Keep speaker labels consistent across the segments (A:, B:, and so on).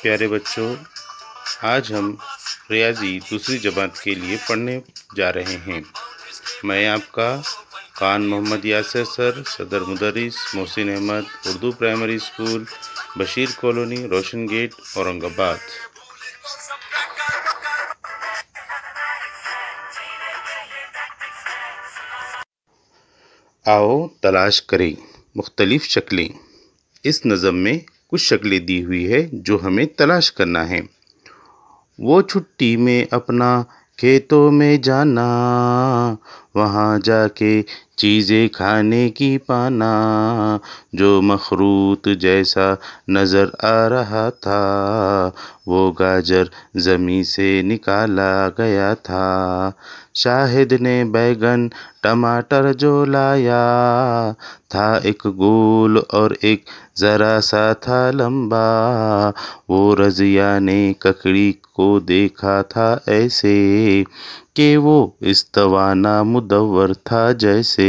A: प्यारे बच्चों, आज हम रियाजी दूसरी जमात के लिए पढ़ने जा रहे हैं। मैं आपका खान मोहम्मद यासिर सर, सदर मुदर्रिस Mohsin Ahmad, Urdu primary school, Bashir colony, Roshan gate, Aurangabad. आओ तलाश करें मुख्तलिफ शक्लें। इस नज़म में कुछ शक्लें दी हुई है जो हमें तलाश करना है। वो छुट्टी में अपना खेतों में जाना, वहाँ जाके चीज़ें खाने की पाना, जो मखरूत जैसा नज़र आ रहा था, वो गाजर ज़मीं से निकाला गया था। शाहिद ने बैगन टमाटर जो लाया था, एक गोल और एक ज़रा सा था लंबा। वो रज़िया ने ककड़ी को देखा था ऐसे कि वो इस्तवाना मुदव्वर था जैसे।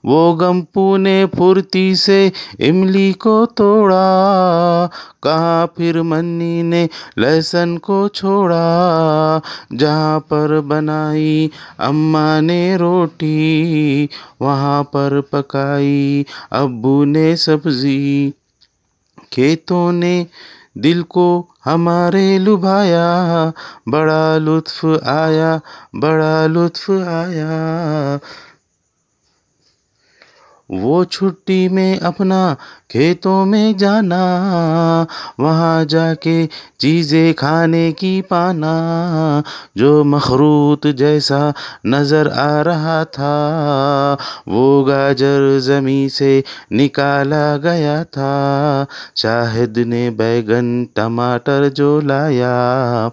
A: वो गम्पू ने फुर्ती से इमली को तोड़ा, कहाँ फिर मन्नी ने लहसुन को छोड़ा। जहाँ पर बनाई अम्मा ने रोटी, वहाँ पर पकाई अब्बू ने सब्जी। खेतों ने दिल को हमारे लुभाया, बड़ा लुत्फ़ आया, बड़ा लुत्फ़ आया। वो छुट्टी में अपना खेतों में जाना, वहाँ जाके चीज़ें खाने की पाना, जो मखरूत जैसा नज़र आ रहा था, वो गाजर ज़मीं से निकाला गया था। शाहिद ने बैगन टमाटर जो लाया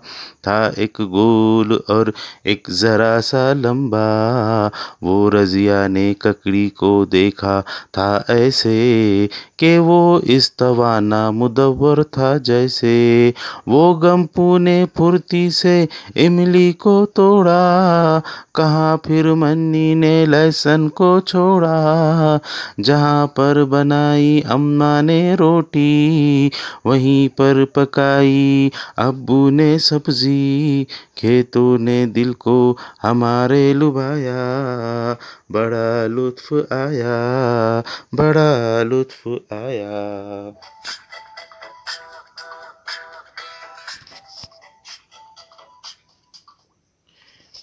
A: था, एक गोल और एक ज़रा सा लंबा। वो रज़िया ने ककड़ी को देखा था ऐसे कि वो इस्तवाना मुदव्वर था जैसे। वो गम्पू ने फुर्ती से इमली को तोड़ा, कहाँ फिर मन्नी ने लहसुन को छोड़ा। जहाँ पर बनाई अम्मा ने रोटी, वहीं पर पकाई अब्बू ने सब्जी। खेतों ने दिल को हमारे लुभाया, बड़ा लुत्फ़ आया, बड़ा लुत्फ़ आया।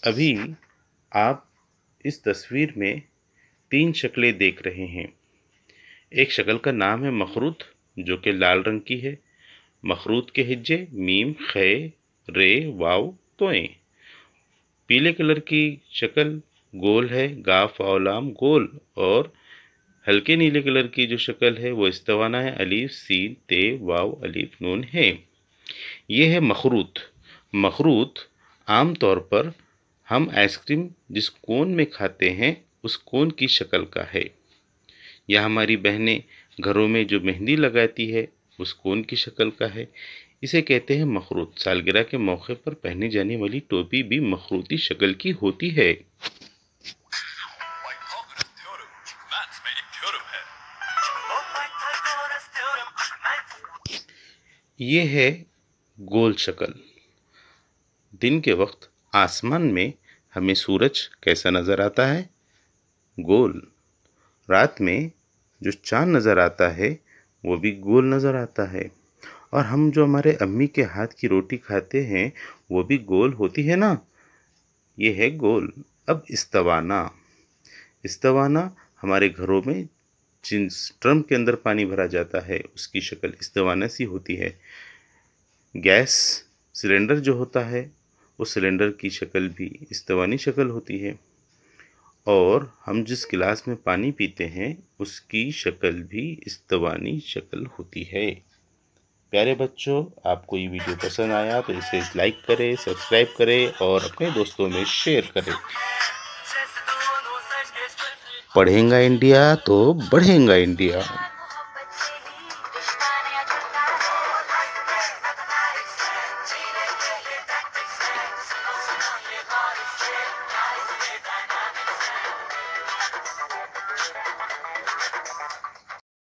A: अभी आप इस तस्वीर में 3 शक्लें देख रहे हैं। एक शक्ल का नाम है मखरूत, जो कि लाल रंग की है। मखरूत के हिज्जे मीम, खे, रे, वाव, तोएं। पीले कलर की शक्ल गोल है, गाफ, वाव, गोल। और हल्के नीले कलर की जो शक्ल है वो इस्तवाना है, अलीफ, सीन, ते, वाव, अलीफ, नून है। ये है मखरूत। मखरूत आम तौर पर हम आइसक्रीम जिस कोन में खाते हैं उस कोन की शक्ल का है, या हमारी बहनें घरों में जो मेहंदी लगाती है उस कोन की शक्ल का है। इसे कहते हैं मखरूत। सालगिरह के मौके पर पहनी जाने वाली टोपी भी मखरूती शक्ल की होती है। ये है गोल शक्ल। दिन के वक्त आसमान में हमें सूरज कैसा नज़र आता है? गोल। रात में जो चाँद नज़र आता है वो भी गोल नज़र आता है। और हम जो हमारे अम्मी के हाथ की रोटी खाते हैं वो भी गोल होती है ना, ये है गोल। अब इस्तवाना। इस्तवाना हमारे घरों में जिस ड्रम के अंदर पानी भरा जाता है उसकी शक्ल इस्तवाना सी होती है। गैस सिलेंडर जो होता है उस सिलेंडर की शक्ल भी इस्तवानी शक्ल होती है। और हम जिस गिलास में पानी पीते हैं उसकी शक्ल भी इस्तवानी शक्ल होती है। प्यारे बच्चों, आपको ये वीडियो पसंद आया तो इसे लाइक करें, सब्सक्राइब करें और अपने दोस्तों में शेयर करें। पढ़ेगा इंडिया तो बढ़ेगा इंडिया।